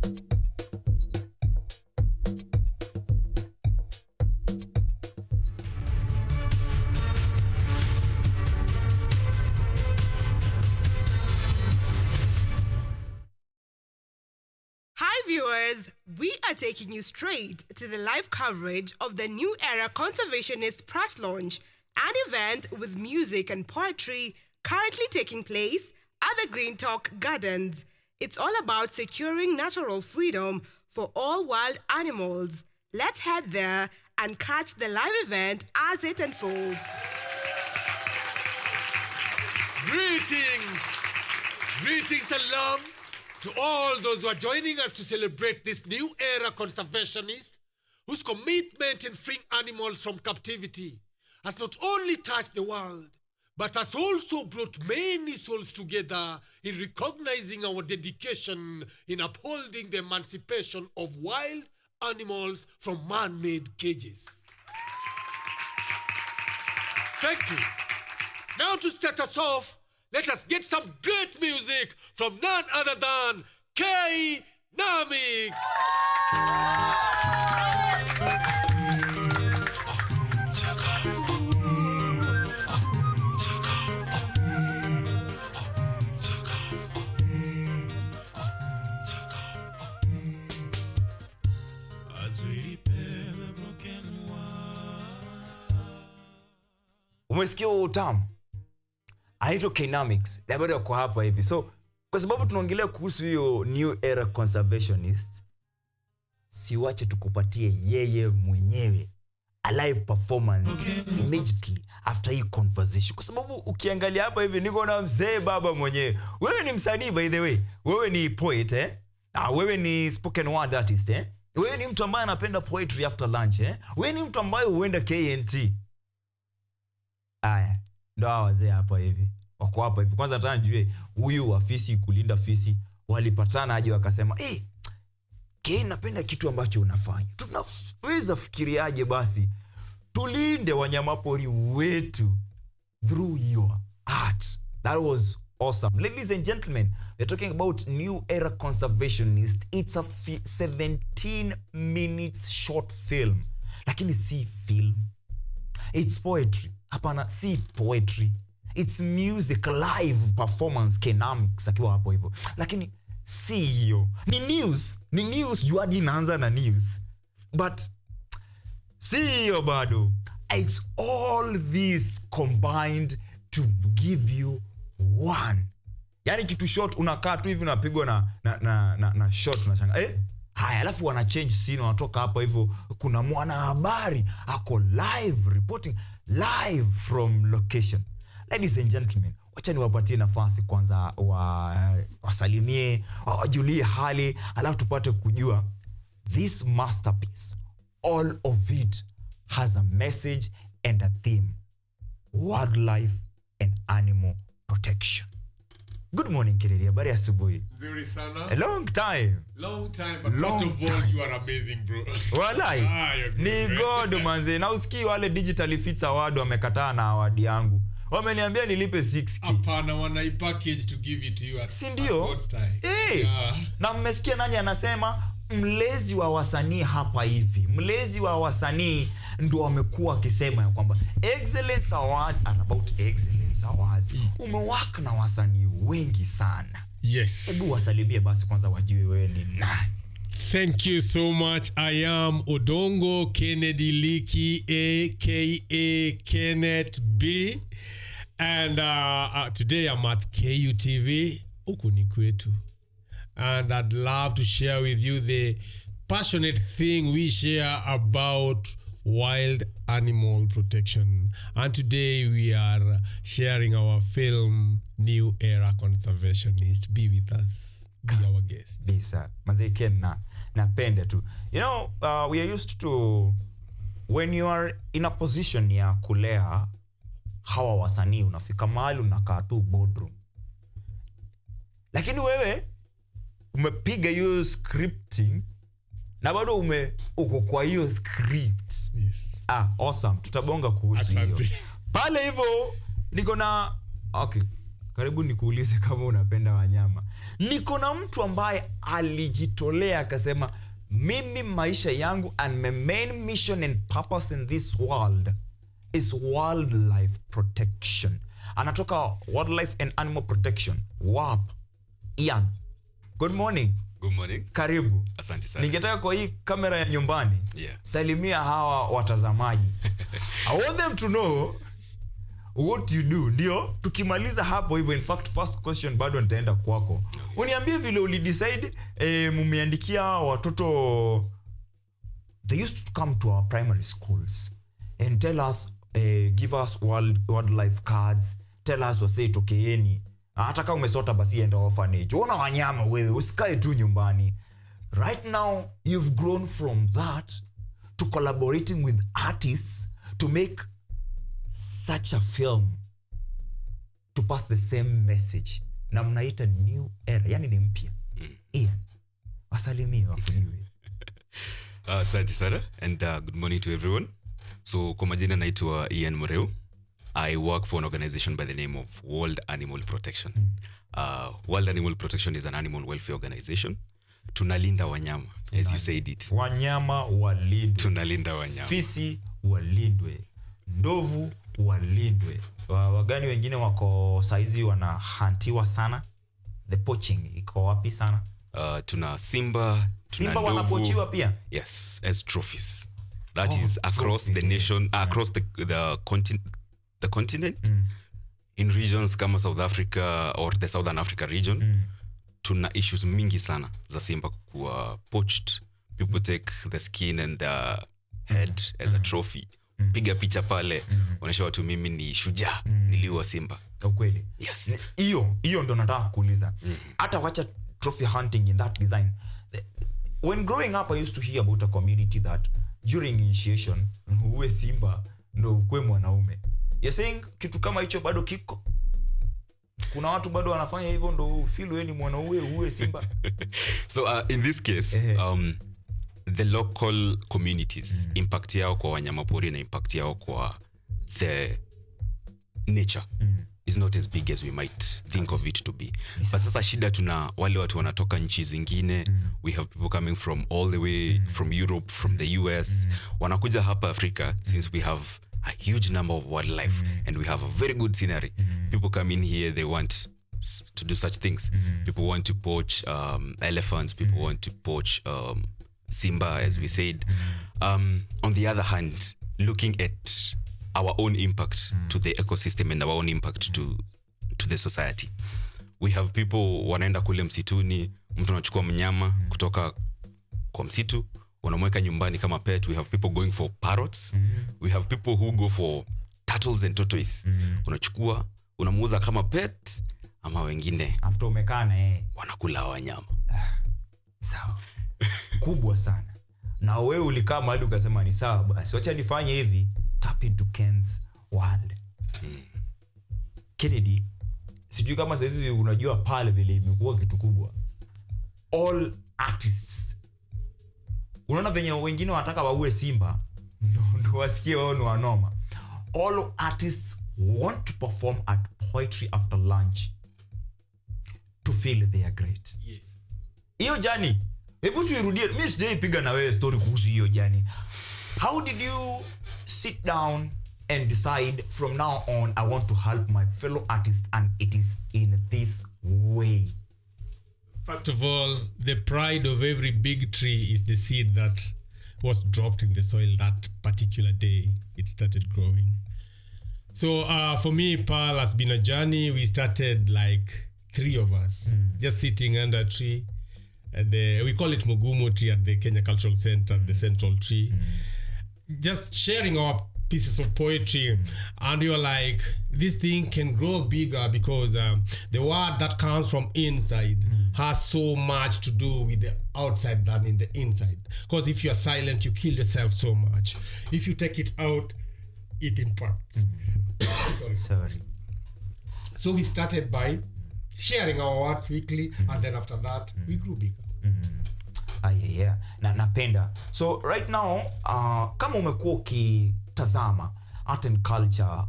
Hi viewers, we are taking you straight to the live coverage of the New Era Conservationist press launch, an event with music and poetry currently taking place at the Green Talk Gardens. It's all about securing natural freedom for all wild animals. Let's head there and catch the live event as it unfolds. Greetings! Greetings, salam, to all those who are joining us to celebrate this new era conservationist whose commitment in freeing animals from captivity has not only touched the world, but has also brought many souls together in recognizing our dedication in upholding the emancipation of wild animals from man-made cages. Thank you. Now to start us off, let us get some great music from none other than K-Nomics. Umesikia utamu? Aitwa K-Nomics. Na bado kwa hapa hivi. So, kwa sababu tunaongelea kuhusu hiyo New Era Conservationist, siwache tukupatie yeye mwenyewe a live performance immediately after hii conversation. Kwa sababu ukiangalia hapa hivi niko na mzee baba mwenyewe. Wewe ni msanii by the way. Wewe ni poet wewe ni spoken word artist Wewe ni mtu ambaye anapenda poetry after lunch Wewe ni mtu ambaye huenda KNT. Aya, ndo hawa wazee hapa hivi. Wako hapa hivi. Kwanza nataka nijue huyu afisi kulinda fisi walipatana aje wakasema, napenda kitu ambacho unafanya. Tunaweza fikiriaje basi tulinde wanyamapori wetu through your art. That was awesome. Ladies and gentlemen, we're talking about New Era Conservationist. It's a 17 minutes short film. Lakini si film. It's poetry. Hapana, si poetry. It's music, live performance, K-Nomics akiwa hapo hivyo. Lakini si hiyo. Ni news, juadi inaanza na news. But si hiyo bado. It's all this combined to give you one. Yani kitu short unakaa tu hivi unapigwa na short unachanga. Haya, alafu wana change scene, wanatoka hapa hivyo, kuna mwanahabari ako live reporting live from location. Ladies and gentlemen, wacha niwapatie nafasi kwanza wasalimie, wajulie hali, alafu tupate kujua this masterpiece, all of it has a message and a theme: wildlife and animal protection. Good morning, Kennedy. Habari asubuhi. Nzuri sana. A long time, but first of all, you are amazing, bro. Walai. Ni God manze. Na usikii wale Digital Fits Award wamekataa na award yangu. Wameniambia nilipe 6K. Hapana, wana package to give it to you at God's time. Na mmesikia nani anasema mlezi wa wasanii hapa hivi. Mlezi wa wasanii ndo wamekuwa akisema ya kwamba Excellence Awards are about Excellence Awards. Umewaka na wasanii wengi sana. Yes. Hebu wasalimie basi kwanza wajue wewe ni nani. Thank you so much. I am Odongo Kennedy Liki, aka Kenneth B. And today I'm at KUTV, huku ni kwetu. And I'd love to share with you the passionate thing we share about wild animal protection. And today we are sharing our film, New Era Conservationist. Be with us. Be our guest. Lisa, mazeke napende tu. You know, we are used to, when you are in a position ya kulea hawa wasanii, unafika mahali unakaa tu boardroom. Lakini wewe umepiga hiyo scripting na bado uko kwa hiyo script. Yes. Awesome. Tutabonga kuhusu hiyo. Pale hivyo niko na karibu nikuulize kama unapenda wanyama. Niko na mtu ambaye alijitolea akasema mimi maisha yangu and my main mission and purpose in this world is wildlife protection. Anatoka Wildlife and Animal Protection. WAP. Ian. Good morning. Good morning. Karibu. Asante sana. Ningetaka kwa hii kamera ya nyumbani. Salimia hawa watazamaji. I want them to know what you do. Ndio tukimaliza hapo hivyo, in fact first question bado nitaenda kwako. Uniambie vile ulidecide mumeandikia watoto, they used to come to our primary schools and tell us give us wildlife cards, tell us wase tokeeni, hata kama umesota basi enda orphanage, ona wanyama wewe, usikae tu nyumbani. Right now you've grown from that to collaborating with artists to make such a film to pass the same message, na mnaita new era, yani ni mpya. Ian, wasalimie wakujue. Asante sana and good morning to everyone. So kwa majina naitwa Ian Muriu. I work for an organization by the name of World Animal Protection. World Animal Protection is an animal welfare organization. Tunalinda wanyama, as you said it. Wanyama walindwe. Tunalinda wanyama. Fisi walindwe. Ndovu walindwe. Wagani wengine wako saizi wanahantiwa sana? The poaching iko wapi sana? Tuna simba, tuna ndovu. Wanapochiwa pia? Yes, as trophies. That is across the nation, across the continent. In regions kama South Africa or the Southern Africa region, tuna issues mingi sana za simba kuwa poached. People take the skin and the head as a trophy. Piga picha pale, onesha watu mimi ni shujaa, niliua simba. Ukweli? Yes. Iyo ndo nataka kuuliza. Hata wacha trophy hunting in that design. When growing up, I used to hear about a community that during initiation, uwe simba ndo ukwe mwanaume. You're saying kitu kama hicho bado kiko? Kuna watu bado wanafanya hivyo ndo feel wewe ni mwanaume uwe simba? So in this case, the local communities impact yao kwa wanyamapori na impact yao kwa the nature is not as big as we might think of it to be. But sasa shida tuna wale watu wanatoka nchi zingine. We have people coming from all the way from Europe, from the US. Wanakuja hapa Africa since we have a huge number of wildlife and we have a very good scenery. People come in here, they want to do such things. People want to poach elephants, people want to poach simba, as we said. On the other hand, looking at our own impact to the ecosystem and our own impact to the society, we have people wanaenda kule msituni, mtu anachukua mnyama kutoka kwa msitu wanamweka nyumbani kama pet. We have people going for parrots. We have people who go for turtles and tortoise. Unachukua unamuuza kama pet, ama wengine after umekana wanakula wanyama. Sawa. Kubwa sana. Na wewe ulikaa mahali ukasema ni sawa basi, wacha nifanye hivi, tap into Ken's world. Kennedy, sijui kama saizi unajua pale vile imekuwa kitu kubwa. All artists, unaona venye wengine wanataka waue simba ndo wasikie wao ni wanoma. All artists want to perform at poetry after lunch to feel they are great. Yes. Hiyo jani, hebu tuirudie. Mimi sijaipiga na wewe story kuhusu hiyo jani. How did you sit down and decide from now on I want to help my fellow artists and it is in this way? First of all, the pride of every big tree is the seed that was dropped in the soil that particular day it started growing. So for me, Pearl has been a journey. We started like 3 of us just sitting under a tree. We call it Mugumo tree at the Kenya Cultural Center, the central tree. Just sharing our pieces of poetry, and you're like, this thing can grow bigger because the word that comes from inside has so much to do with the outside than in the inside. Because if you're silent, you kill yourself so much. If you take it out, it impacts. Sorry. So we started by sharing our words weekly, and then after that, we grew bigger. Yeah. Napenda. So right now, kama umekuwa ukitazama art and culture,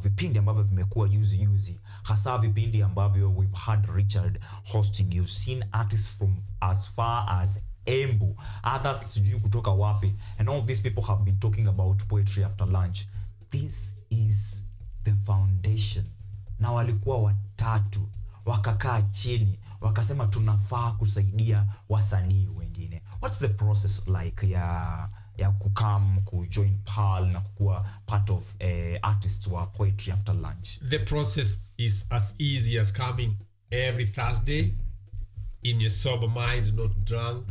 vipindi ambavyo vimekuwa yuzi, hasa vipindi ambavyo we've had Richard hosting. You've seen artists from as far as Embu, others sijui kutoka wapi, and all these people have been talking about poetry after lunch. This is the foundation. Na walikuwa watatu wakakaa chini wakasema tunafaa kusaidia wasanii wengine. What's the process like ya kukam kujoin PAL na kuwa part of artists wa poetry after lunch? The process is as easy as coming every Thursday in your sober mind, not drunk,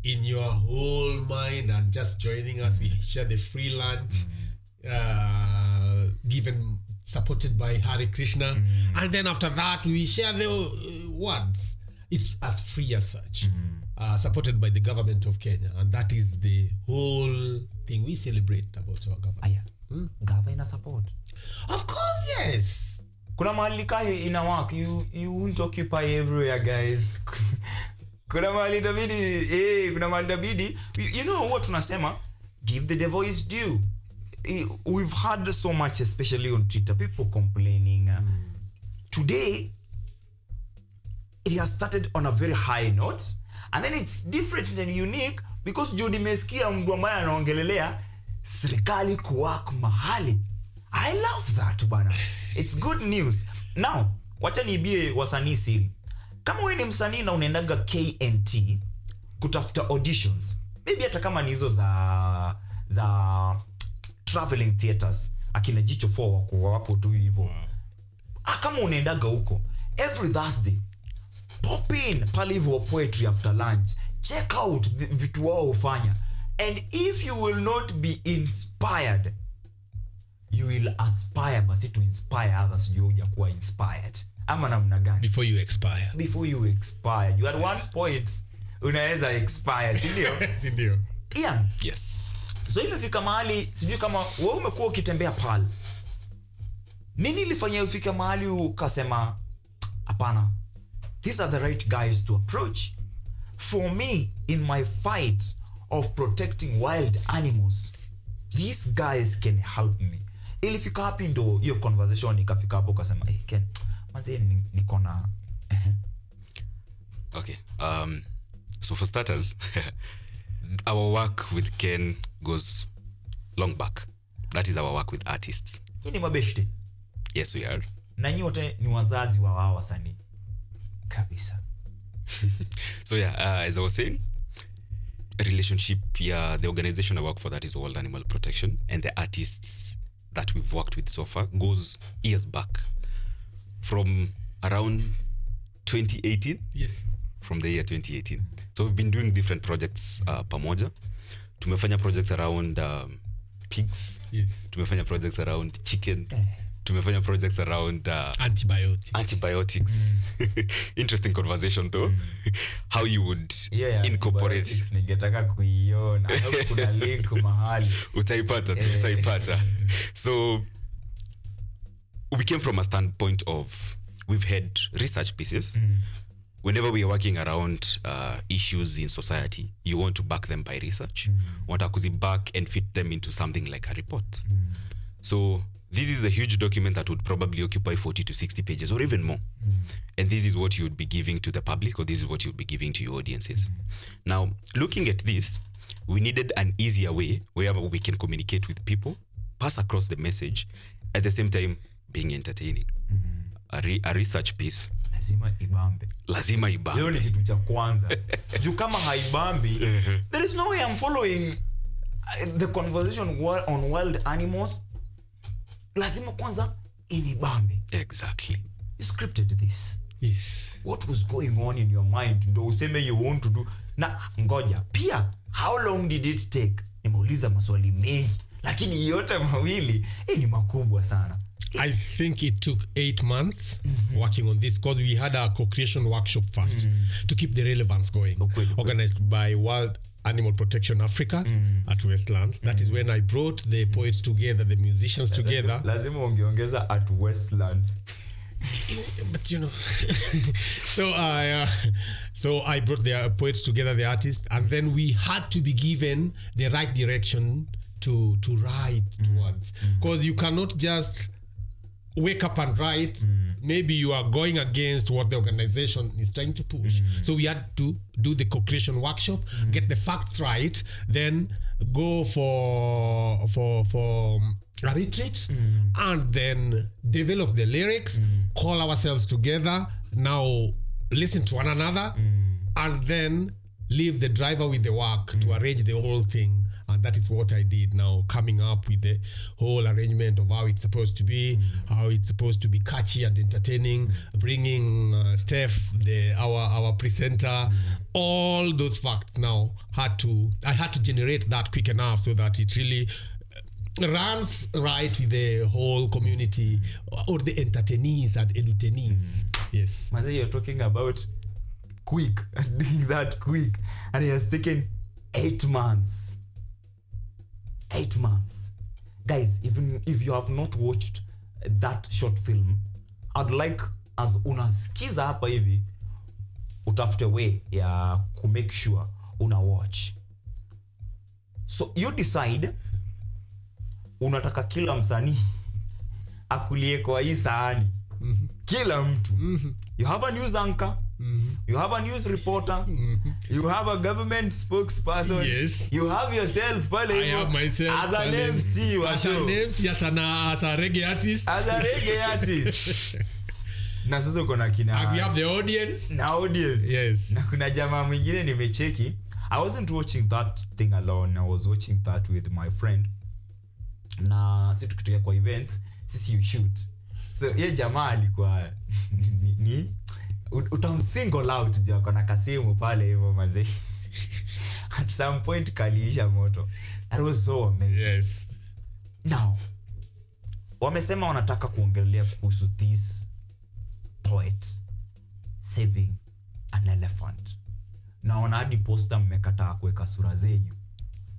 in your whole mind, and just joining us. We share the free lunch, given supported by Hare Krishna, and then after that we share the words. It's as free as such, supported by the government of Kenya, and that is the whole thing we celebrate about our government. Government support, of course, yes. Kuna mahali kai ina work, you won't occupy everywhere, guys. Kuna mahali dabidi, you know what tunasema, give the devil his due. We've heard so much, especially on Twitter, people complaining. Today, it has started on a very high note, and then it's different and unique because Judy Meskia mtu ambaye anaongelelea serikali kuwako mahali. I love that, bana. It's good news. Now, wacha niibie wasanii siri. Kama wewe ni msanii na unaendaga KNT kutafuta auditions, maybe hata kama ni hizo za traveling theaters, akina Jicho 4 wako wapo tu hivyo. Kama unaendaga huko every Thursday, pop in pale hivyo poetry after lunch, check out vitu wao hufanya, and if you will not be inspired, you will aspire basi to inspire others. You kuwa inspired ama namna gani? Before you expire, you at one point unaweza expire, si ndio? si ndio? Yeah. Yes. So imefika mahali, sijui kama wewe umekuwa ukitembea pale, nini ilifanya ufike mahali ukasema hapana, these are the right guys to approach? For me, in my fight of protecting wild animals, these guys can help me. Ilifika hapi ndo hiyo conversation ikafika hapo ukasema Ken, manze niko na Okay. So for starters, our work with Ken goes long back. That is our work with artists. Hii ni mabeshte. Yes, we are. Na nyinyi wote ni wazazi wa wao wasanii kabisa. So yeah, as I was saying, relationship, the organization I work for, that is World Animal Protection, and the artists that we've worked with so far goes years back, from around 2018. Yes. From the year 2018. So we've been doing different projects pamoja. Tumefanya projects around pigs. Yes. Tumefanya projects around chicken. Tumefanya projects around antibiotics. Interesting conversation though. How you would incorporate. Ningetaka kuiona. Kuna link mahali. Utaipata. So we came from a standpoint of, we've had research pieces. Whenever we are working around issues in society, you want to back them by research. Want to back and fit them into something like a report. So this is a huge document that would probably occupy 40 to 60 pages or even more. And this is what you would be giving to the public, or this is what you would be giving to your audiences. Now, looking at this, we needed an easier way where we can communicate with people, pass across the message, at the same time being entertaining. A research piece. Lazima ibambe. Leo ni kitu cha kwanza. Juu kama haibambi, there is no way I'm following the conversation on wild animals. Lazima kwanza inibambe. Exactly. You scripted this. Yes. What was going on in your mind? Ndo useme you want to do. Na ngoja. Pia, how long did it take? Nimeuliza maswali mengi, lakini yote mawili ni makubwa sana. I think it took 8 months working on this, because we had a co-creation workshop first to keep the relevance going. Organized by World Animal Protection Africa at Westlands. That is when I brought the poets together, the musicians together. Lazima ungeongeza at Westlands. But you know, so I brought the poets together, the artists, and then we had to be given the right direction to write towards, because you cannot just wake up and write, maybe you are going against what the organization is trying to push. So we had to do the co-creation workshop, get the facts right, then go for a retreat, and then develop the lyrics, call ourselves together, now listen to one another, and then leave the driver with the work to arrange the whole thing. And that is what I did now, coming up with the whole arrangement of how it's supposed to be, how it's supposed to be catchy and entertaining, bringing Steph, our presenter, all those facts now I had to generate that quick enough so that it really runs right with the whole community, or the entertainees and edutainees. Yes. Maze, you're talking about quick and doing that quick, and it has taken 8 months. 8 months. Guys, even if you have not watched that short film, I'd like, as unasikiza hapa hivi, utafute way ya ku make sure una watch. So you decide unataka kila msanii akulie kwa hii sahani. Kila mtu. You have a news anchor. You have a news reporter. You have a government spokesperson. Yes. You have yourself pale. I have myself as an MC. As a reggae artist. As a reggae artist. Na sasa uko na kina. We have the audience. Na audience. Yes. Na kuna jamaa mwingine nimecheki. I wasn't watching that thing alone. I was watching that with my friend. Na sisi tukitokea kwa events, sisi you shoot. So ye jamaa alikuwa ni utamsingle out juu akona kasimu pale hivyo mazee. At some point kaliisha moto. That was so amazing. Yes. Now, wamesema wanataka kuongelea kuhusu this poet saving an elephant. Naona hadi poster mmekataa kuweka sura zenyu.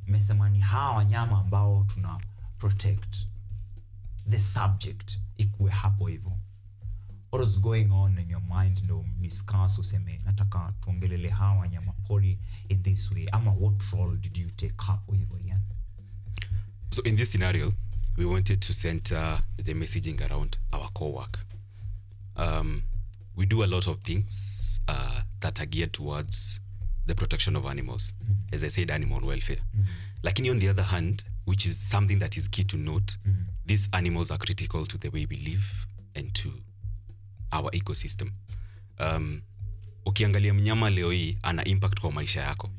Mmesema ni hawa wanyama ambao tuna protect. The subject ikuwe hapo hivyo. What is going on in your mind? No discuss useme nataka tuongelele hawa wanyama pori in this way. Ama what role did you take hapo hivyo yan? So in this scenario, we wanted to center the messaging around our core work. We do a lot of things that are geared towards the protection of animals. As I said, animal welfare. Lakini on the other hand, which is something that is key to note, these animals are critical to the way we live and to our ecosystem. Ukiangalia mnyama leo hii ana impact kwa maisha yako.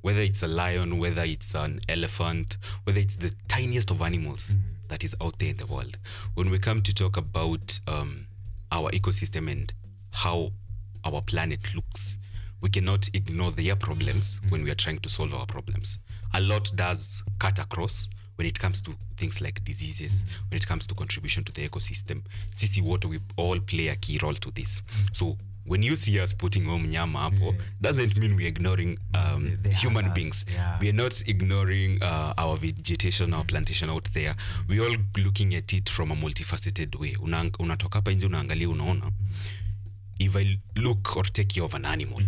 Whether it's a lion, whether it's an elephant, whether it's the tiniest of animals that is out there in the world. When we come to talk about our ecosystem and how our planet looks, we cannot ignore their problems when we are trying to solve our problems. A lot does cut across when it comes to things like diseases, when it comes to contribution to the ecosystem. Sisi water, we all play a key role to this. So when you see us putting mnyama hapo, doesn't mean we're ignoring human beings. Yeah. We are not ignoring our vegetation, our plantation out there. We're all looking at it from a multifaceted way. Unatoka hapa nje unaangalia unaona, if I look or take care of an animal,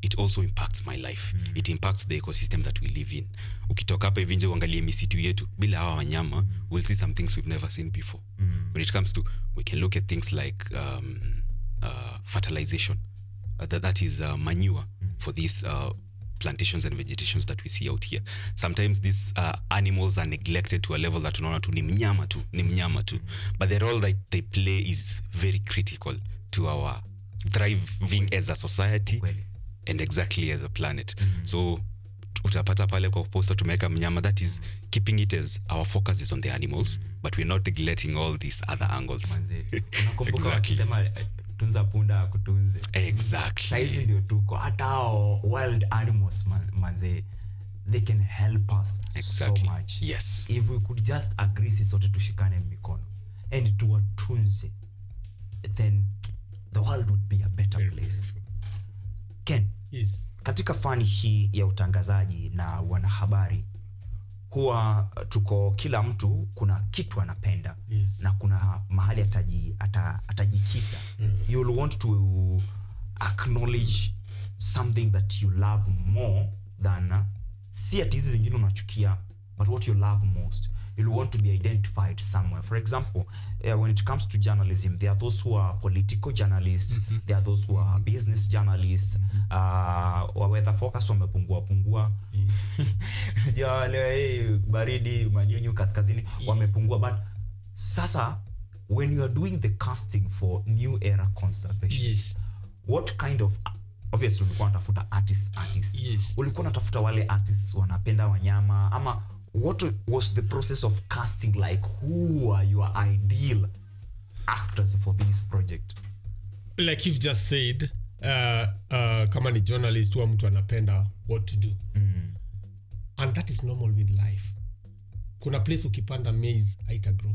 it also impacts my life. It impacts the ecosystem that we live in. Ukitoka hapa hivi nje uangalie misitu yetu, bila hawa wanyama, we'll see some things we've never seen before. When it comes to, we can look at things like fertilization. That is manure for these plantations and vegetations that we see out here. Sometimes these animals are neglected to a level that unaona tu ni mnyama tu. But the role that they play is very critical to our thriving as a society and exactly as a planet. So utapata pale kwa poster tumeweka mnyama, that is keeping it as our focus is on the animals, but we're not neglecting all these other angles. Exactly. Tunza punda kutunze. Exactly. Saizi ndio tuko hata wild animals manze, they can help us so much. Yes. If we could just agree sisi sote tushikane mikono and tuwatunze, then the world would be a better place. Ken, yes. Katika fani hii ya utangazaji na wanahabari, huwa tuko kila mtu kuna kitu anapenda, na kuna mahali atajikita. You'll want to acknowledge something that you love more than si ati hizi zingine unachukia, but what you love most. you'll want to be identified somewhere. For example, when it comes to journalism, there are those who are political journalists, there are those who are business journalists, whether focus wamepungua baridi manyunyu kaskazini wamepungua. But sasa, when you are doing the casting for New Era Conservation, what kind of, obviously ulikuwa unatafuta artists, ulikuwa unatafuta wale artists wanapenda wanyama, ama what was the process of casting like? Who are your ideal actors for this project? Like you've just said, kama ni journalist wa mtu anapenda what to do, and that is normal with life. Kuna place ukipanda maize haitagrow,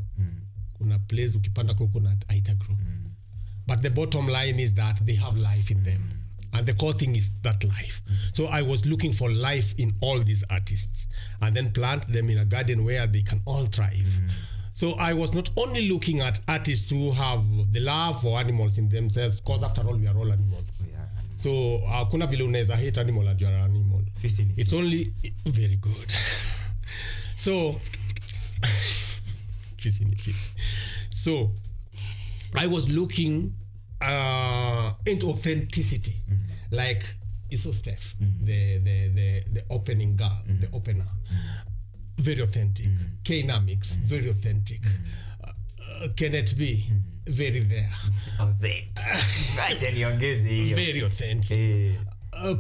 kuna place ukipanda coconut haitagrow, but the bottom line is that they have life in them, and the core thing is that life. So I was looking for life in all these artists, and then plant them in a garden where they can all thrive. So I was not only looking at artists who have the love for animals in themselves, because after all we are all animals. So kuna vile unaweza hate animal and you are an animal. It's only very good. So so I was looking into authenticity, like Iso Steph, the opening girl, the opener, very authentic. K-Namix, very authentic. Kenneth B, very there. Very authentic.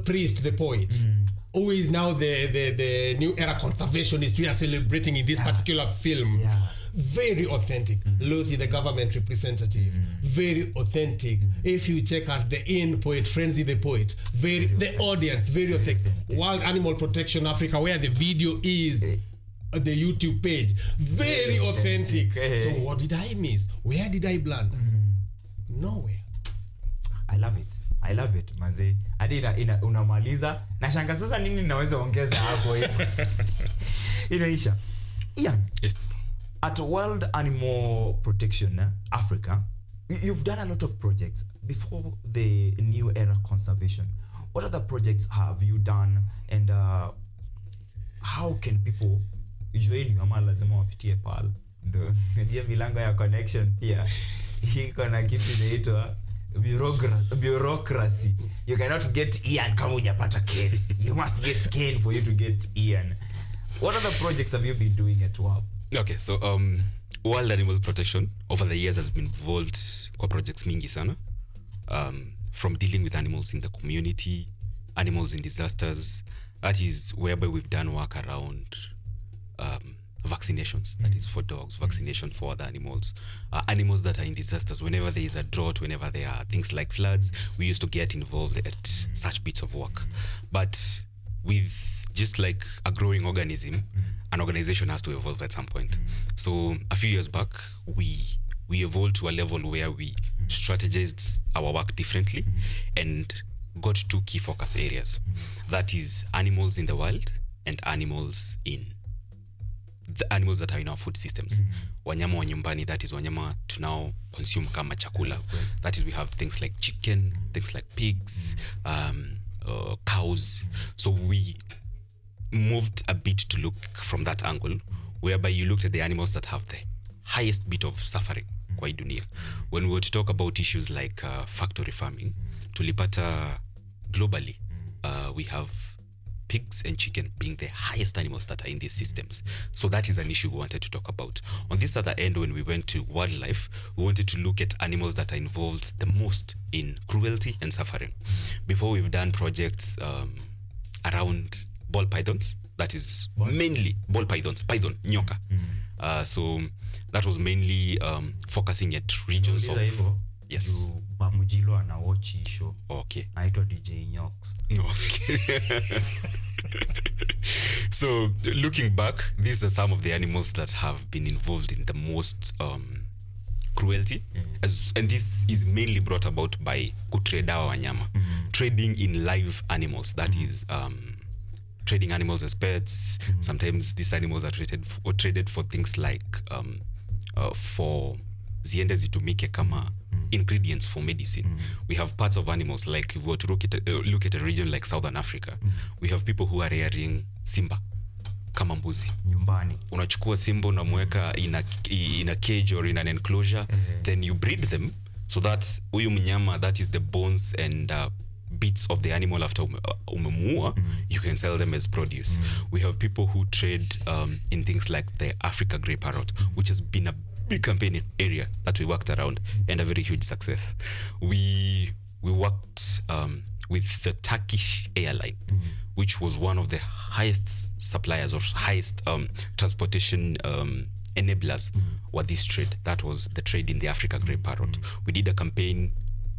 Priest, the poet, who is now the New Era Conservationist we are celebrating in this particular film. Very authentic. Lucy, the government representative, very authentic. If you check out the in poet, Frenzy the poet, very the audience, very authentic. Wild Animal Protection Africa, where the video is, the YouTube page, very authentic. So what did I miss? Where did I blunder? Nowhere. I love it manze. Hadi unamaliza na shanga sasa nini naweza ongeza hapo hivi. Inaisha. Ian. Yes. At World Animal Protection Africa, you've done a lot of projects before the New Era Conservation. What other projects have you done, and how can people join you? Ama lazima wapitie pale ndo ndio milango ya connection pia iko na kitu inaitwa bureaucracy. You cannot get Ian kama hujapata Ken. You must get Ken for you to get Ian. What other projects have you been doing at WAP? Okay, so World Animal Protection over the years has been involved kwa projects mingi sana, from dealing with animals in the community, animals in disasters. That is whereby we've done work around vaccinations. That is for dogs, vaccination for other animals, animals that are in disasters. Whenever there is a drought, whenever there are things like floods, we used to get involved at such bits of work. But with just like a growing organism, an organization has to evolve at some point. So a few years back, we evolved to a level where we strategized our work differently and got two key focus areas. That is animals in the wild and animals in the animals that are in our food systems. Wanyama wa nyumbani, that is wanyama tunao consume kama chakula. That is, we have things like chicken, things like pigs, cows. So we moved a bit to look from that angle, whereby you looked at the animals that have the highest bit of suffering kwa dunia. When we were to talk about issues like factory farming, tulipata globally, we have pigs and chicken being the highest animals that are in these systems. So that is an issue we wanted to talk about. On this other end, when we went to wildlife, we wanted to look at animals that are involved the most in cruelty and suffering. Before, we've done projects around ball pythons. That is mainly ball pythons, python, nyoka. So that was mainly focusing at regions of... Yes. Mamujilo anawochi show. Okay. Aitwa DJ Nyox. Okay. So looking back, these are some of the animals that have been involved in the most cruelty. And this is mainly brought about by kutreda wanyama. Trading in live animals. That is trading animals as pets. Sometimes these animals are traded for things like for ziende zitumike kama ingredients for medicine. We have parts of animals, like if we were to look at a region like Southern Africa, we have people who are rearing simba. kama mbuzi nyumbani. Unachukua simba unamweka in a cage or in an enclosure, then you breed them so that huyu mnyama, that is the bones and bits of the animal after umemuua, you can sell them as produce. We have people who trade in things like the Africa grey parrot, which has been a big campaign area that we worked around and a very huge success. We worked with the Turkish airline, which was one of the highest suppliers or highest transportation enablers were this trade. That was the trade in the Africa grey parrot. We did a campaign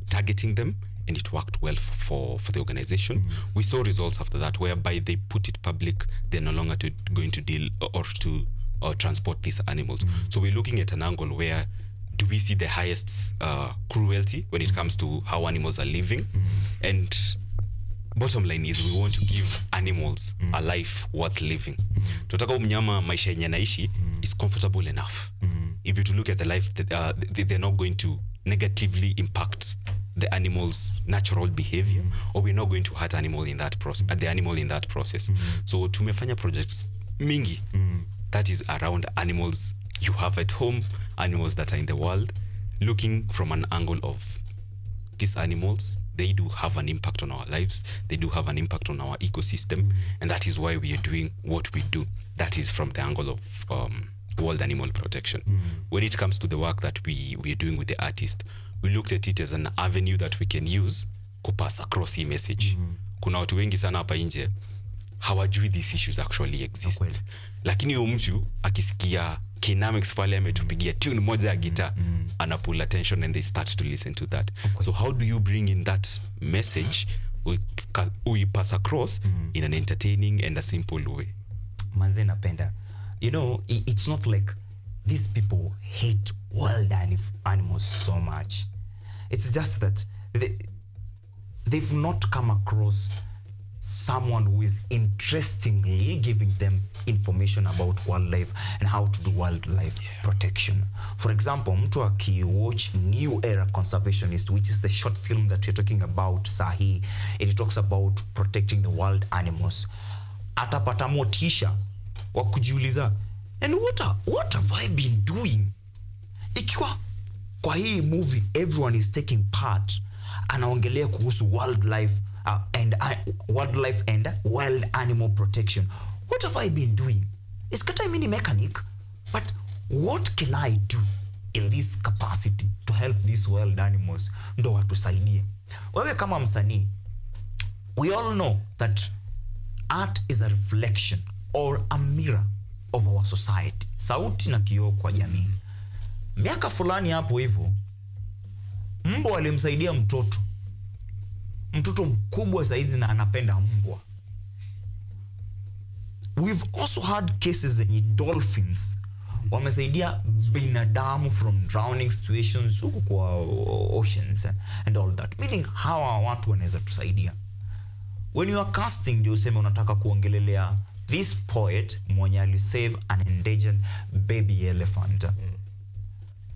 targeting them, and it worked well for the organization. We saw results after that, whereby they put it public, they're no longer going to deal or transport these animals. So we're looking at an angle where do we see the highest cruelty when it comes to how animals are living? And bottom line is we want to give animals a life worth living. Tunataka mnyama maisha yenye naishi is comfortable enough. If you to look at the life, they're not going to negatively impact the animal's natural behavior, or we're not going to hurt the animal in that process. So tumefanya projects mingi that is around animals you have at home, animals that are in the world, looking from an angle of these animals. They do have an impact on our lives, they do have an impact on our ecosystem, and that is why we are doing what we do. That is from the angle of world animal protection. When it comes to the work that we are doing with the artist, we looked at it as an avenue that we can use to pass across the message. Kuna watu wengi sana hapa nje hawajui these issues actually exist. Lakini huyo mtu akisikia Kinamics pale ametupigia tune moja ya guitar, ana pull attention and they start to listen to that. So how do you bring in that message we pass across in an entertaining and a simple way? Manze napenda. You know, it's not like these people hate wild animals so much. It's just that they've not come across someone who is interestingly giving them information about wildlife and how to do wildlife protection. For example, mtu akiwatch New Era Conservationist, which is the short film that we're talking about sahi, it talks about protecting the wild animals. Atapata motisha wa kujiuliza, and what have I been doing? Ikiwa kwa hii movie everyone is taking part, anaongelea kuhusu wildlife and wild animal protection. What have I been doing? Isikata mimi ni mechanic, but what can I do in this capacity to help these wild animals ndo watusaidie? Wewe kama msanii, we all know that art is a reflection or a mirror of our society. Sauti na kioo kwa jamii. Miaka fulani hapo hivyo, mbwa alimsaidia mtoto mkubwa saizi na anapenda mbwa. We've also had cases zenye dolphins wamesaidia binadamu from drowning situations huko kwa oceans and all that, meaning hawa watu wanaweza tusaidia. When you are casting, ndio useme unataka kuongelelea this poet mwenye alisave an endangered baby elephant.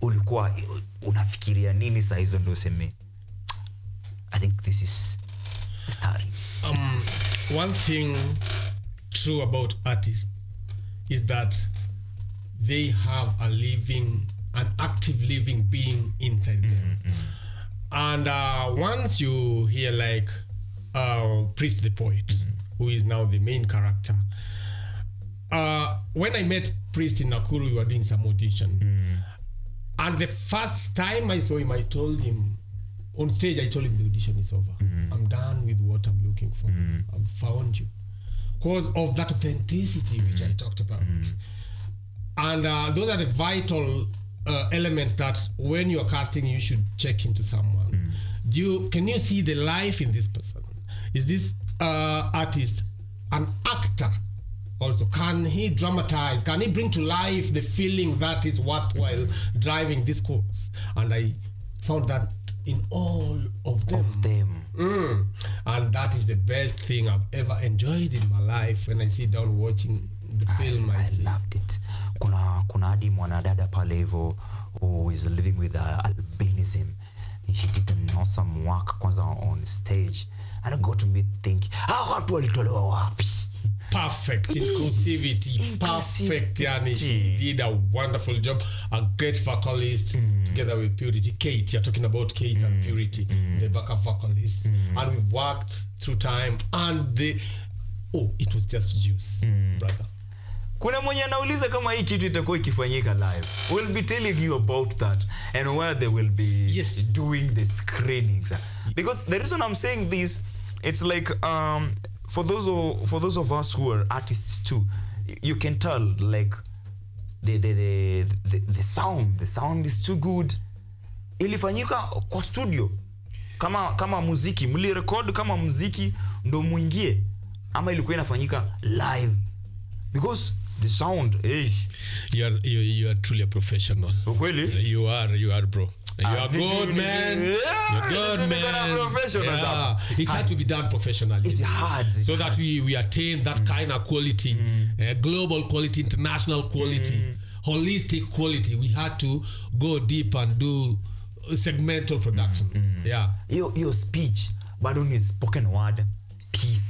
Ulikuwa unafikiria nini saa hizo ndio useme I think this is the story? One thing true about artists is that they have an active living being inside them. And once you hear like Priest the poet, who is now the main character, when I met Priest in Nakuru, we were doing some audition. And the first time I saw him, I told him, on stage, I told him the audition is over. I'm done with what I'm looking for. I've found you. Because of that authenticity which I talked about. And those are the vital elements that when you're casting, you should check into someone. Can you see the life in this person? Is this artist an actor also? Can he dramatize? Can he bring to life the feeling that is worthwhile driving this course? And I found that in all of them. And that is the best thing I've ever enjoyed in my life when I sit down watching the film. I loved it. Kuna hadi mwanadada pale hivyo who is living with albinism. She did an awesome work kwanza on stage. And I got to me thinking, watu walitolewa wapi? perfect inclusivity. Perfect. Yani, she did a wonderful job. A great vocalist together with Purity. Kate, you're talking about Kate and Purity, the backup vocalist. And we worked through time, and it was just juice, brother. Kuna mwenye anauliza kama hii kitu itakuwa ikifanyika live. We'll be telling you about that and where they will be doing the screenings. Because the reason I'm saying this, it's like for those of us who are artists too, you can tell like the sound is too good. Ilifanyika kwa studio kama muziki, mlirecord kama muziki ndo muingie, ama ilikuwa inafanyika live? Because the sound, you are truly a professional. Really? You are, bro. You are good, man. You're good, man. It had to be done professionally. It's hard. So that we attain that kind of quality, global quality, international quality, holistic quality. We had to go deep and do segmental production. Your speech, but only spoken word piece.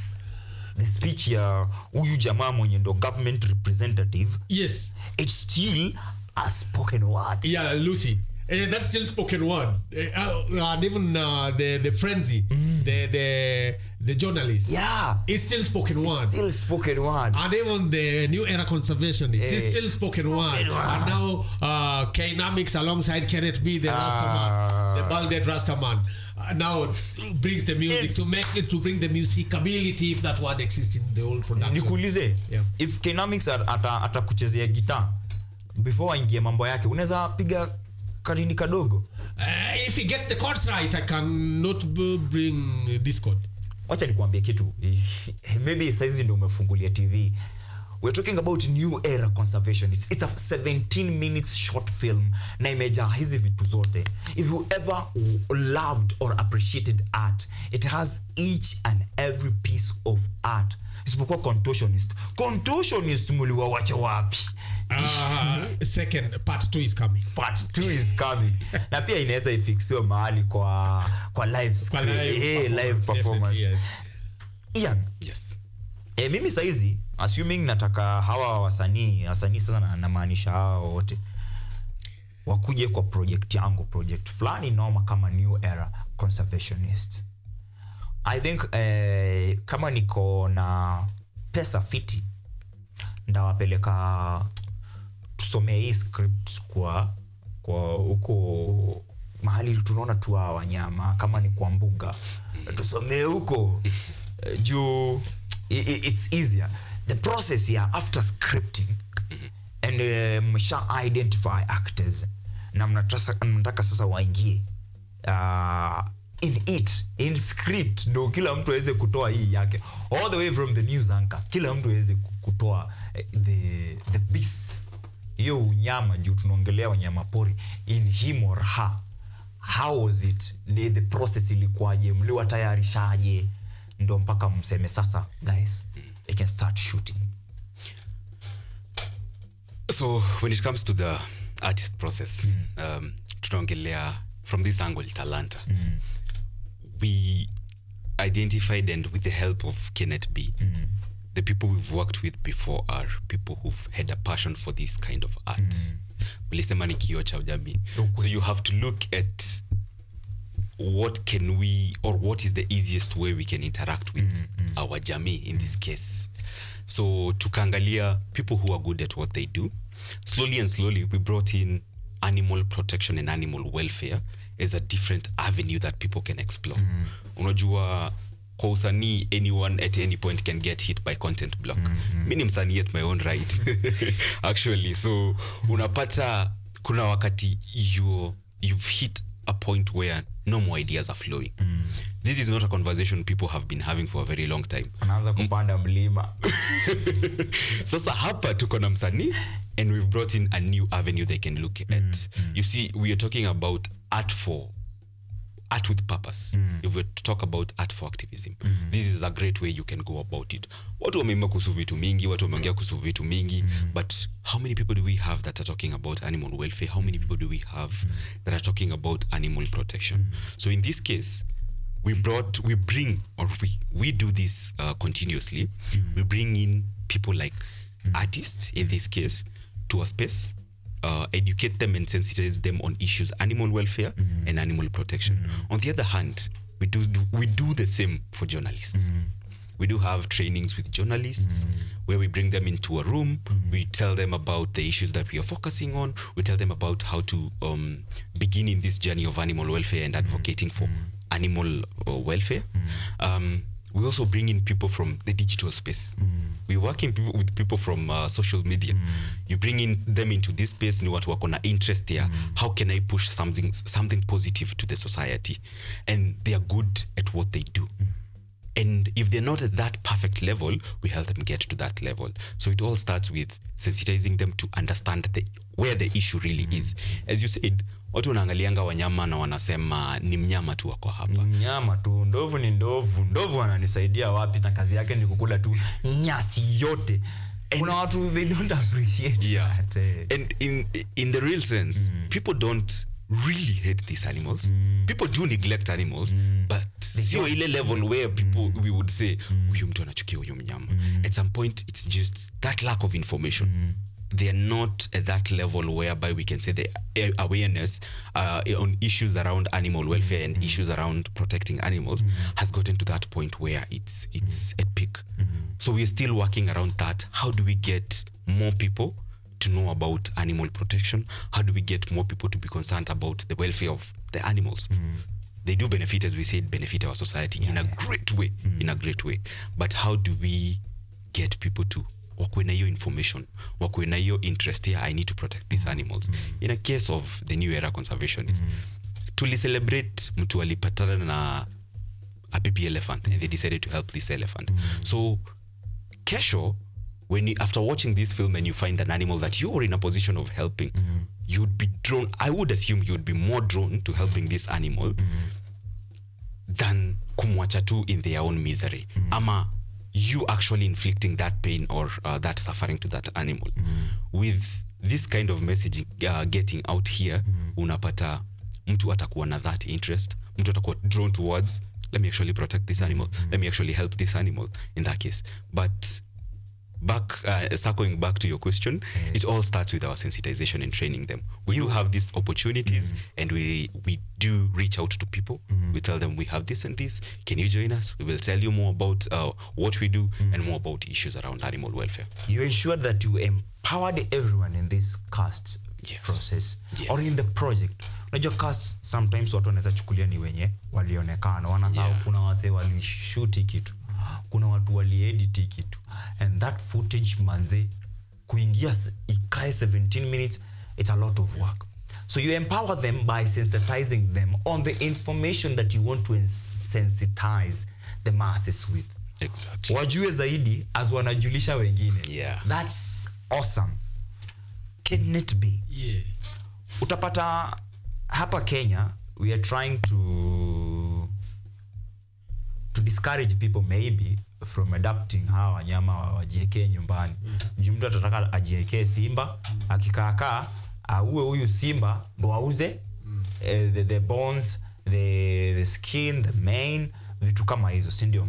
The speech ya huyu jamaa mwenye ndo government representative. Yes. It's still a spoken word. Yeah, Lucy. That's still spoken word. And even the frenzy, the journalist. Yeah. It's still spoken word. It's still spoken word. And even the new era conservationists, it's still spoken word. And now K-Nomics alongside Kenneth B, the Rastaman, the balded Rastaman, now brings the music to bring the musicability, if that word exists in the whole production. Nikuulize, if K-Nomics atakuchezea guitar before aingie mambo yake, unaweza piga kadini kadogo? If he gets the chords right, I cannot bring Discord. Wacha nikuambie kitu. Maybe saizi ndio umefungulia TV. We're talking about New Era Conservationists. It's a 17 minutes short film na imejaa hizi vitu zote. If you ever loved or appreciated art, it has each and every piece of art. Isipokuwa contortionist muliwa wacha wapi? Second, part 2 is coming. Part 2 is coming. Na pia inaweza ifixiwa mahali kwa live performance. Yes. Ian. Yes. Mimi saizi assuming nataka hawa wasanii sasa namaanisha hawa wote wakuje kwa project fulani noma kama New Era Conservationists. I think kama niko na pesa fiti ndawapeleka tusomee hii script kwa huko mahali tunaona tu wanyama, kama ni kwa mbuga tusomee huko juu it's easier. The process here after scripting and msha identify actors na mnataka sasa waingie in script, ndo kila mtu aweze kutoa hii yake, all the way from the news anchor, kila mtu aweze kutoa the beast, hiyo unyama, juu tunaongelea wanyama pori, in him or her. How was it? The process ilikuwaje? Mliwatayarishaje ndo mpaka mseme sasa guys I can start shooting? So when it comes to the artist process, tunaongelea from this angle talanta. We identified, and with the help of Kenneth B, the people we've worked with before are people who've had a passion for this kind of art. Ulisema ni kioo cha jamii. So you have to look at what can we, or what is the easiest way we can interact with our jamii in this case. So tukaangalia people who are good at what they do. Slowly and slowly we brought in animal protection and animal welfare as a different avenue that people can explore. Unajua kwa usanii, anyone at any point can get hit by content block. Mimi ni msanii at my own right actually. So unapata kuna wakati you've hit a point where no more ideas are flowing. This is not a conversation people have been having for a very long time. Anaanza kupanda mlima. Sasa hapa tuko na msanii, and we've brought in a new avenue they can look at. You see, we are talking about art with purpose. If we talk about art for activism, this is a great way you can go about it. Watu wameimba kuhusu vitu mingi, watu wameongea kuhusu vitu mingi, but how many people do we have that are talking about animal welfare? How many people do we have that are talking about animal protection? So in this case, we do this continuously. We bring in people like artists in this case to a space, educate them and sensitize them on issues, animal welfare and animal protection. On the other hand, we do the same for journalists. We do have trainings with journalists where we bring them into a room. We tell them about the issues that we are focusing on. We tell them about how to begin in this journey of animal welfare and advocating for animal welfare. We also bring in people from the digital space. We're working with people from social media. You bring in them into this space, ni watu wako na interest there. How can I push something positive to the society? And they are good at what they do. And if they're not at that perfect level, we help them get to that level. So it all starts with sensitizing them to understand where the issue really is. As you said, watu wanaangalianga wanyama na wanasema ni mnyama tu wako hapa. Ni mnyama tu, ndovu ni ndovu. Ndovu ananisaidia wapi na kazi yake ni kukula tu nyasi yote. Kuna watu, they don't appreciate that. And in the real sense, people don't really hate these animals. People do neglect animals, but sio ile level where people we would say huyu mtu anachukia huyu mnyama. At some point it's just that lack of information. They are not at that level whereby we can say the awareness on issues around animal welfare and issues around protecting animals has gotten to that point where it's at peak. So we are still working around that. How do we get more people to know about animal protection? How do we get more people to be concerned about the welfare of the animals? They do benefit, as we said, benefit our society in a great way, But how do we get people to wakwe na hiyo information, wakwe na hiyo interest here, I need to protect these animals? In a case of the New Era Conservationists, to celebrate mtu alipatana na a baby elephant and they decided to help this elephant. So kesho, after watching this film and you find an animal that you're in a position of helping, you'd be drawn, I would assume you'd be more drawn to helping this animal than kumwacha tu in their own misery. Ama you actually inflicting that pain or that suffering to that animal. With this kind of message getting out here, unapata mtu atakuwa na that interest, mtu atakuwa drawn towards, let me actually protect this animal, let me actually help this animal in that case. But circling back to your question, it all starts with our sensitization and training them. We do have these opportunities and we do reach out to people. We tell them we have this and this. Can you join us? We will tell you more about what we do and more about issues around animal welfare. You ensure that you empowered everyone in this cast process or in the project. Unajua cast sometimes watu wanaweza chukulia ni wenye walionekana. Wanasahau kuna wase walishoot kitu. Kuna watu waliedit kitu. And that footage manze kuingia ikae 17 minutes, it's a lot of work. So you empower them by sensitizing them on the information that you want to sensitize the masses with. Exactly. Wajue zaidi as wanajulisha wengine. That's awesome. Can it be? Utapata hapa Kenya, we are trying to discourage people maybe from adopting hawa wanyama wajiekee nyumbani. Mtu atataka ajiekee simba, akikaakaa auwe huyu simba ndo auze the bones, the skin, the mane, vitu kama hizo, si ndio?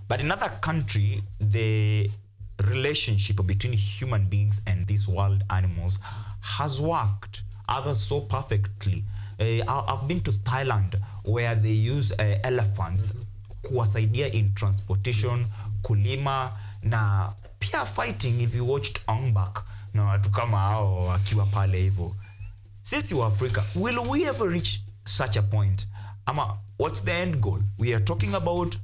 But in another country, the relationship between human beings and these wild animals has worked, others so perfectly. I've been to Thailand where they use elephants kuwasaidia in transportation, kulima na pia fighting. If you watched Ojwang na watu kama hao wakiwa pale hivyo. Sisi wa Africa, will we ever reach such a point? Ama what's the end goal? We are talking about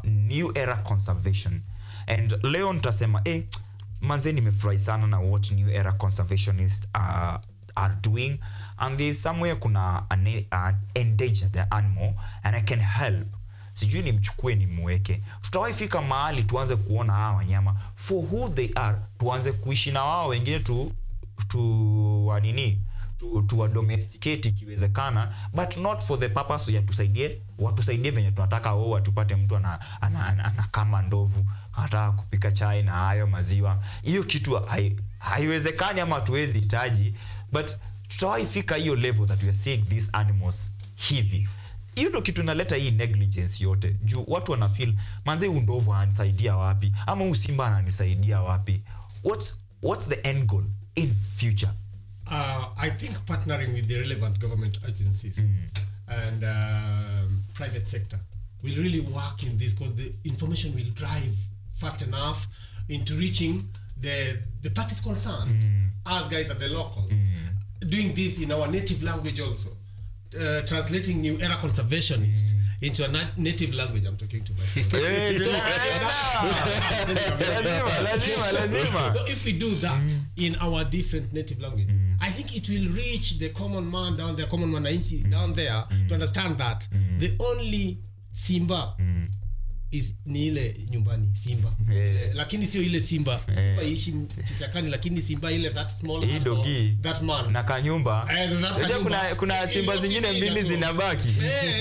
new era conservation. And leo nitasema manze nimefurahi sana na what new era conservationists are doing, and there's somewhere kuna endanger the animal and I can help. Sijui nimchukue nimweke. Tutawaifika mahali tuanze kuona hawa wanyama for who they are, tuanze kuishi na wao wengine tu domesticate ikiwezekana, but not for the purpose ya watusaidie venye tunataka watupate mtu anakama ndovu, anataka kupika chai na hayo maziwa. Hiyo kitu haiwezekani ama tuwezi hitaji, but tutawaifika hiyo level that we are seeing these animals hivi. hiyo ndo kitu inaleta hii negligence yote. Juu watu wana feel manze huyu ndovu ananisaidia wapi ama huyu simba ananisaidia wapi. What's the end goal in future? I think partnering with the relevant government agencies and private sector will really work in this, because the information will drive fast enough into reaching the parties concerned. Us guys at the locals doing this in our native language also. Translating New Era Conservationists into a native language. I'm talking to myself. So if we do that in our different native language, I think it will reach the common man down there, common wananchi down there, to understand that the only simba is ni ile nyumbani simba. Lakini sio ile simba ishi kichakani, lakini simba ile that small that man na kanyumba. Kuna simba zingine mbili zinabaki.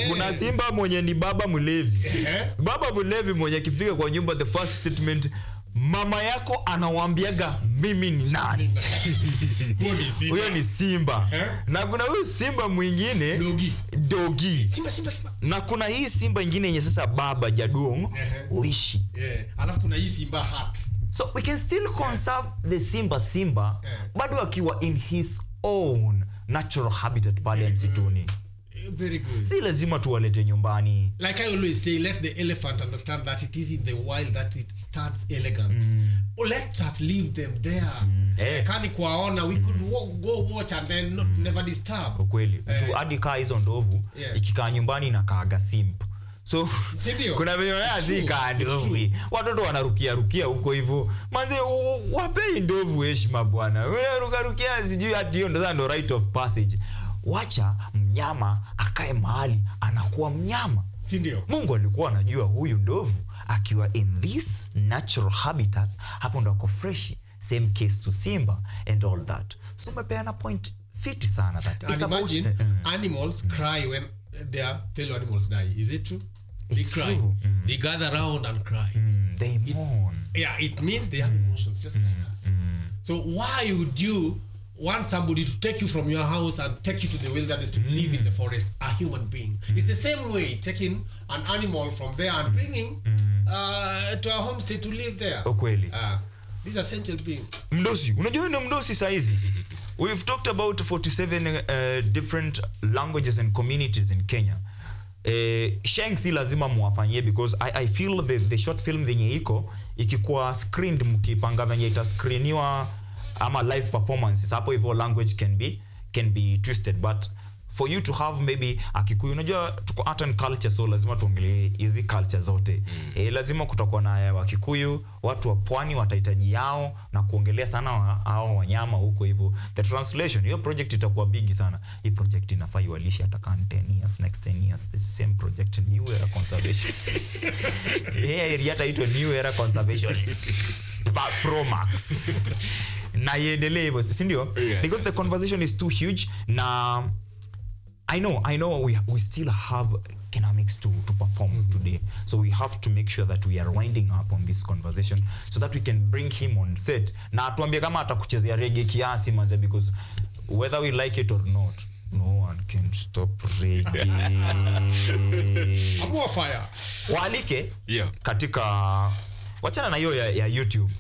Kuna simba mwenye ni baba mlevi. Baba mlevi mwenye kifika kwa nyumba, the first statement, mama yako anawaambiaga mimi ni nani. Huyo ni simba. Na kuna huyu simba mwingine dogi. Simba. Na kuna hii simba nyingine yenye sasa baba jadong uishi. Alafu kuna hii simba hat. So we can still conserve the simba bado akiwa in his own natural habitat pale msituni. Very good. Si lazima tuwalete nyumbani. Like I always say, let the elephant understand that it is in the wild that it starts elegant. Let us leave them there. Kani kuwaona, we could go watch and then never disturb. Ukweli. Mtu hadi kaa hizo ndovu, ikikaa nyumbani na kaaga simp. So kuna vile zika ndovu. Watoto wanarukia huko hivyo. Manze wapei ndovu heshima bwana. Wewe rukia sijui hadi hiyo ndo right of passage. Wacha mnyama akae mahali anakuwa mnyama. Si ndio? Mungu alikuwa anajua huyu ndovu akiwa in this natural habitat, hapo ndo ako fresh. Same case to simba and all that. So umepeana point fiti sana that. It's imagine animals cry when their fellow animals die. Is it true? It's they cry. True. They gather around and cry. They mourn. It means they have emotions just like us. So why would you want somebody to take you from your house and take you to the wilderness to live in the forest, a human being? It's the same way taking an animal from there and bringing to a homestead to live there. Ukweli. These are essential beings. Mdosi, unajua ni mdosi saizi. We've talked about 47 different languages and communities in Kenya. Sheng si lazima muwafanyie, because I feel the short film yenye ikikuwa screened, mkipanga venye itascreeniwa ama live performances, hapo hivyo language can be twisted. But for you to have maybe Akikuyu, unajua tuko art and culture, so lazima tuongelee hizi culture zote. Lazima kutakuwa na Wakikuyu, watu wa pwani watahitaji yao, na kuongelea sana hao wanyama huko hivyo. The translation, hiyo project itakuwa big sana. Hii project inafaa iwalishe hata 10 years, next 10 years, the same project, New Era Conservation. Hata ito New Era Conservation Pro Max. Na iendelee hivyo, si ndio? Because the conversation is too huge. Na I know we still have economics to perform today, so we have to make sure that we are winding up on this conversation so that we can bring him on set na atuambie kama atakuchezea reggae kiasi manze, because whether we like it or not, no one can stop reggae. Abua fire walike katika wachana na hiyo ya YouTube.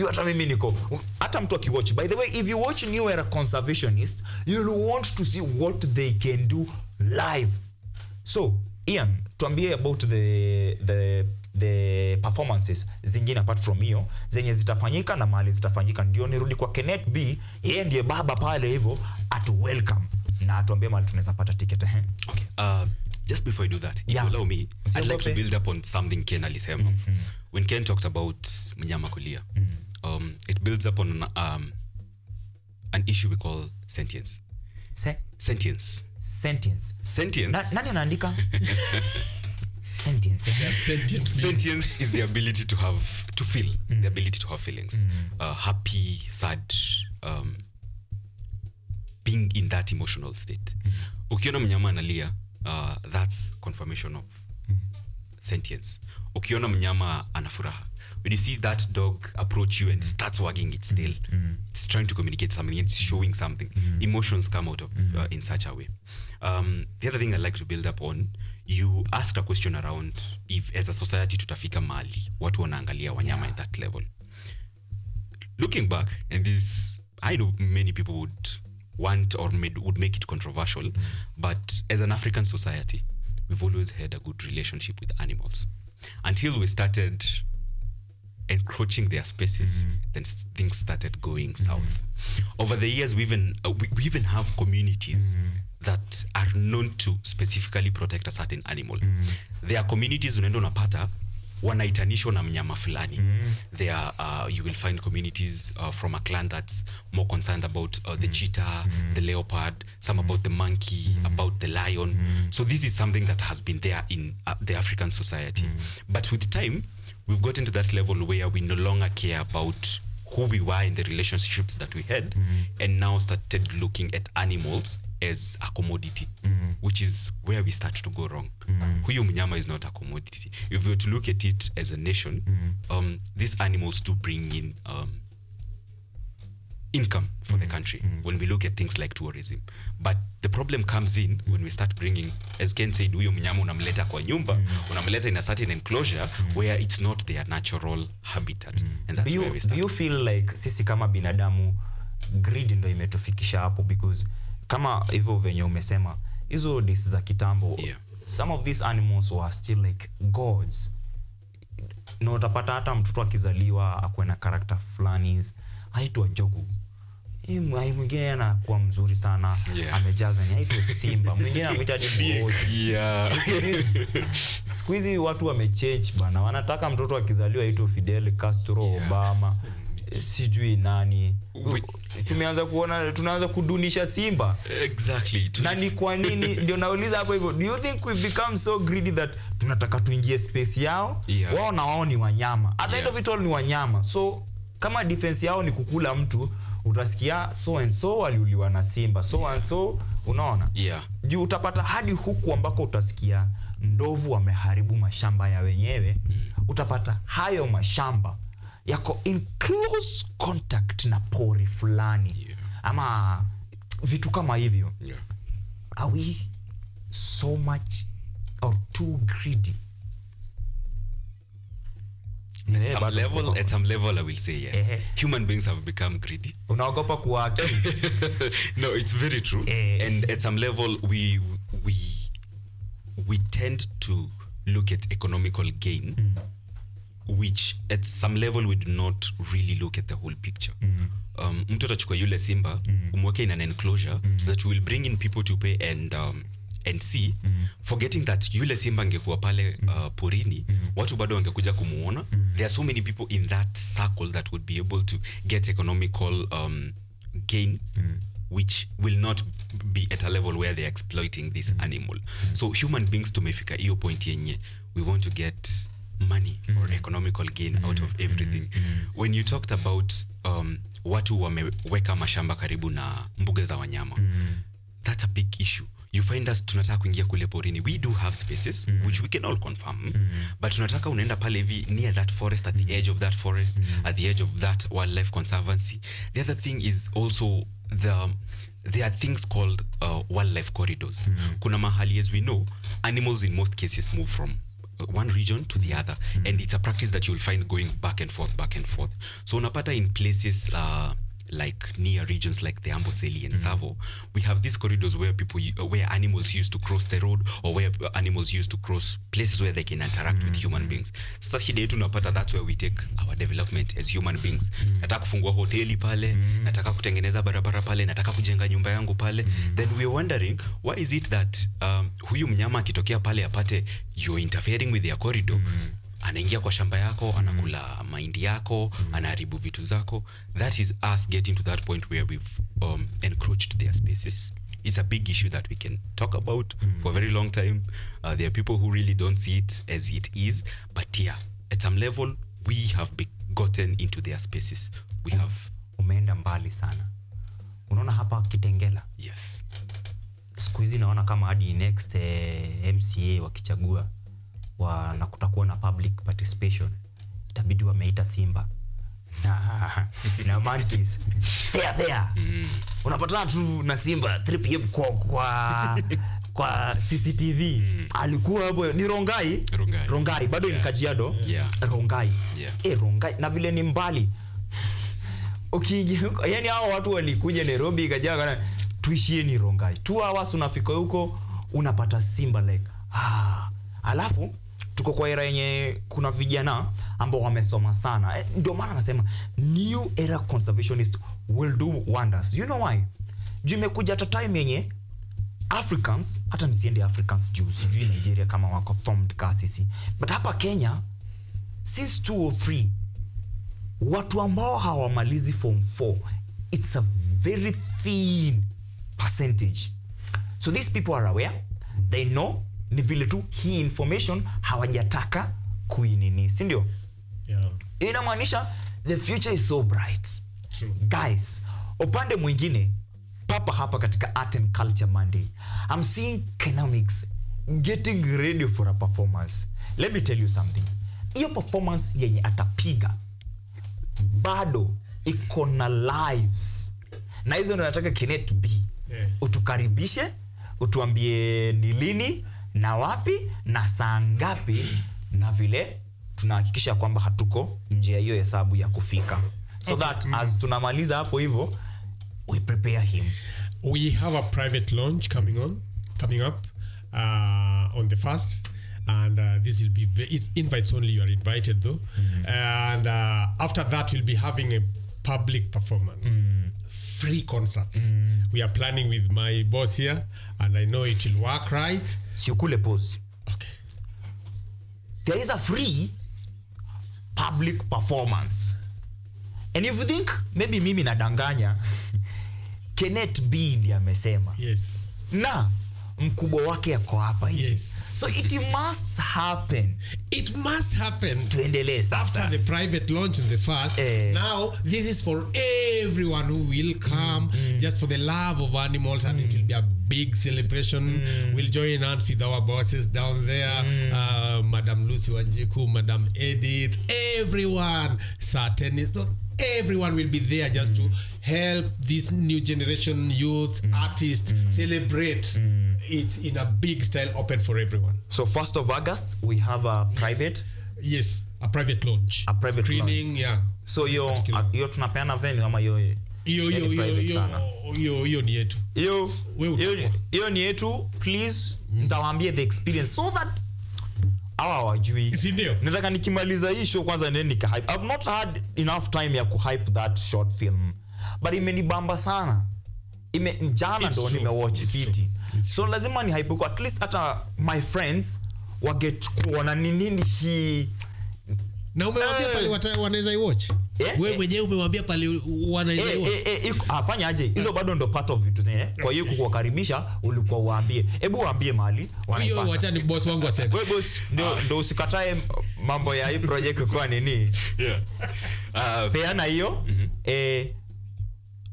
Hata mimi niko, hata mtu akiwatch, by the way, if you watch New Era Conservationists, you'll want to see what they can do live. So Ian, tuambie about the performances zingine apart from hiyo zenye zitafanyika na mahali zitafanyika, ndio nirudi kwa Kenneth B. Yeye ndiye baba pale hivyo, atu welcome na atuambie mahali tunaweza pata ticket. Okay. Just before I do that, if you allow me, I'd like to build up on something Ken alisema. When Ken talked about mnyama kulia, it builds up on an issue we call sentience. Sentience. Nani anaandika? Sentience. Sentience is the ability to feel, the ability to have feelings. Happy, sad, being in that emotional state. Ukiona mnyama analia, that's confirmation of sentience. Ukiona mnyama ana furaha, when you see that dog approach you and starts wagging its tail, it's trying to communicate something, it's showing something. Emotions come out of in such a way. The other thing I like to build up on you asked a question around if as a society tutafika mali watu wanaangalia wanyama at that level. Looking back, and this, I know many people would want or would make it controversial, but as an African society, we've always had a good relationship with animals. Until we started encroaching their spaces, then things started going south. Over the years, we even have communities that are known to specifically protect a certain animal. There are communities unaenda unapata wanaitanishwa na mnyama fulani. There you will find communities from a clan that's more concerned about the cheetah, the leopard, some about the monkey, about the lion. So this is something that has been there in the African society. But with time, we've gotten to that level where we no longer care about who we were in the relationships that we had, and now started looking at animals as a commodity, which is where we start to go wrong. Huyu mnyama is not a commodity. If we were to look at it as a nation, these animals do bring in income for the country when we look at things like tourism. But the problem comes in when we start bringing, as Ken said, huyo mnyama unamleta kwa nyumba, unamleta in a certain enclosure where it's not their natural habitat. And that's where we start. Do you feel like sisi kama binadamu greed ndo imetufikisha hapo? Because kama hivyo venye umesema, hizo days za kitambo, some of these animals were still like gods. Na utapata hata mtoto akizaliwa akuwe na character fulani, haitwa jogu. Mwingine anakuwa mzuri sana, amejaza ni haitwa simba. Mwingine anamuita mboji. Siku hizi watu wamechange bana. Wanataka mtoto akizaliwa aitwe Fidel Castro, Obama, sijui nani. Tunaanza kudunisha simba. Exactly. Na ni kwa nini? Ndio nauliza hapo hivyo. Do you think we've become so greedy that tunataka tuingie space yao? Wao na wao ni wanyama. At the end of it all ni wanyama. So kama defense yao ni kukula mtu, utasikia so and so waliuliwa na simba, so and so, unaona? Juu utapata hadi huku ambako utasikia ndovu wameharibu mashamba ya wenyewe, utapata hayo mashamba yako in close contact na pori fulani. Ama vitu kama hivyo. Are we so much or too greedy? At some level, I will say yes. Human beings have become greedy. Unaogopa kuakizi. No, it's very true. And at some level, we tend to look at economical gain, which at some level we do not really look at the whole picture. Mtu atachukua yule simba, umweke in an enclosure that will bring in people to pay and see, forgetting that yule simba angekuwa pale porini, watu bado wangekuja kumuona. There are so many people in that circle that would be able to get economical gain, which will not be at a level where they're exploiting this animal. So human beings tumefika hiyo point yenye we want to get money or economical gain out of everything. When you talked about watu wameweka mashamba karibu na mbuga za wanyama, that's a big issue. You find us tunataka kuingia kule porini. We do have spaces which we can all confirm, but tunataka unaenda pale hivi near that forest, at the edge of that forest, at the edge of that wildlife conservancy. The other thing is also there are things called wildlife corridors. Kuna mahali, as we know, animals in most cases move from one region to the other, and it's a practice that you will find going back and forth. So unapata in places like near regions like the Amboseli and Savo, we have these corridors where where animals used to cross the road, or where animals used to cross places where they can interact with human beings. Sasa shida yetu unapata, that's where we take our development as human beings. Nataka kufungua hoteli pale, nataka kutengeneza barabara pale, nataka kujenga nyumba yangu pale. Then we're wondering, why is it that huyu mnyama akitokea pale apate you're interfering with their corridor, anaingia kwa shamba yako, anakula mahindi yako, anaharibu vitu zako. That is us getting to that point where we've encroached their spaces. It's a big issue that we can talk about for a very long time. There are people who really don't see it as it is, but at some level we have gotten into their spaces. We have umeenda mbali sana. Unaona hapa Kitengela? Yes. Siku hizi naona kama hadi next MCA wakichagua na kutakuwa na public participation, itabidi wameita simba na monkeys there. Unapatana tu na simba 3 PM kwa kwa CCTV alikuwa hapo ni Rongai bado ni Kajiado Rongai Rongai na vile ni mbali yani hao watu walikuja Nairobi Kajiado tuishie ni Rongai 2 hours unafika huko unapata Simba Lake alafu tuko kwa era yenye kuna vijana ambao wamesoma sana ndio maana nasema New Era Conservationists will do wonders. You know why? Juu imekuja at a time yenye Africans, hata nisiende Africans juu sijui Nigeria kama wako formed kasisi, but hapa Kenya since 203 watu ambao hawamalizi form 4 it's a very thin percentage. So these people are aware, they know, ni vile tu hii information hawajataka kuinini, si ndio? Inamaanisha the future is so bright. True. Guys, upande mwingine papa hapa katika Art and Culture Monday, I'm seeing Kenamix getting ready for a performance. Let me tell you something. Hiyo performance yenye atapiga bado iko na lives. Na hizo ndio nataka Kenneth B. Utukaribishe, utuambie ni lini na wapi na saa ngapi na vile tunahakikisha kwamba hatuko nje ya hiyo hesabu ya kufika. So that as tunamaliza hapo hivyo we prepare him. We have a private launch coming up on the 1st, and this will be it's invites only. You are invited though. And after that we'll be having a public performance, free concerts. We are planning with my boss here, and I know it will work right. Siukule pause. Okay. There is a free public performance. And if you think maybe mimi nadanganya, Kenneth B ndiye amesema. Yes. Na mkubwa wake yako hapa hivi. Yes. So it must happen. It must happen. Tuendelee sasa. After the private launch in the 1st, now this is for everyone who will come just for the love of animals, and it will be a big celebration. We'll join hands with our bosses down there, Madam Lucy Wanjiku, Madam Edith, everyone, certainly. So everyone will be there just to help this new generation youth artists celebrate it in a big style, open for everyone. So 1st of August we have a private a private launch, a private screening launch. So hiyo tunapeana venue ama hiyo ni yetu. Hiyo ni yetu. Please nitawaambia the experience so that wajui. Ndio. Nataka nikimaliza hii show kwanza nene nikahype. I've not had enough time ya kuhype that short film, but imenibamba sana. Jana ndo nimewatch fiti. So lazima ni hype kwa at least hata my friends waget kuona nini hii. Na umewaambia pale wanaweza iwatch? Wewe mwenyewe umewaambia pale wanaweza iwatch? Afanya aje? Hizo bado ndo part of vitu zenyewe. Kwa hiyo kukukaribisha ulikuwa uambie. Hebu waambie mahali wanaipata. Hiyo acha ni boss wangu aseme. Wewe boss ndio usikatae mambo ya hii project kwa nini? Peana hiyo.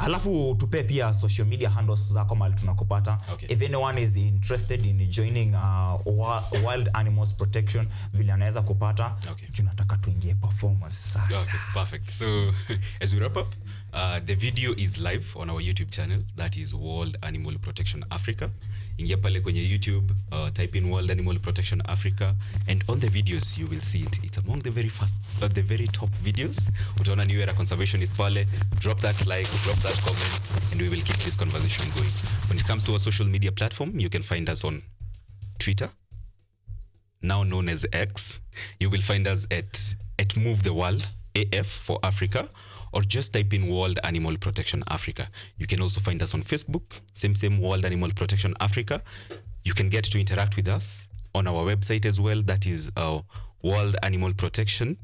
Alafu tupe pia social media handles zako mahali tunakupata. If anyone is interested in joining Wild Animals Protection, vile anaweza kupata. Tunataka tuingie performance sasa. Okay, perfect. So as we wrap up, the video is live on our YouTube channel, that is Wild Animal Protection Africa. Ingia pale kwenye YouTube, type in Wild Animal Protection Africa, and on the videos you will see it. It's among the the very top videos. Utaona New Era Conservationist pale. Drop that like, drop that comment, and we will keep this conversation going. When it comes to our social media platform, you can find us on Twitter, now known as X. You will find us at Move the World AF for Africa, or just type in World Animal Protection Africa. You can also find us on Facebook, same World Animal Protection Africa. You can get to interact with us on our website as well, that is World Animal Protection,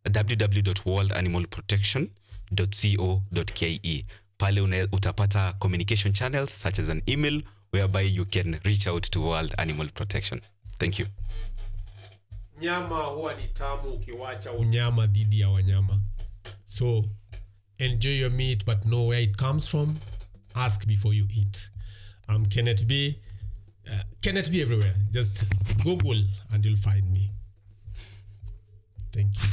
www.worldanimalprotection.co.ke. Pale utapata communication channels such as an email whereby you can reach out to World Animal Protection. Thank you. Nyama huwa ni tamu ukiwacha unyama dhidi ya wanyama. So enjoy your meat, but know where it comes from. Ask before you eat. I'm Kenneth B. Kenneth B everywhere. Just Google and you'll find me. Thank you.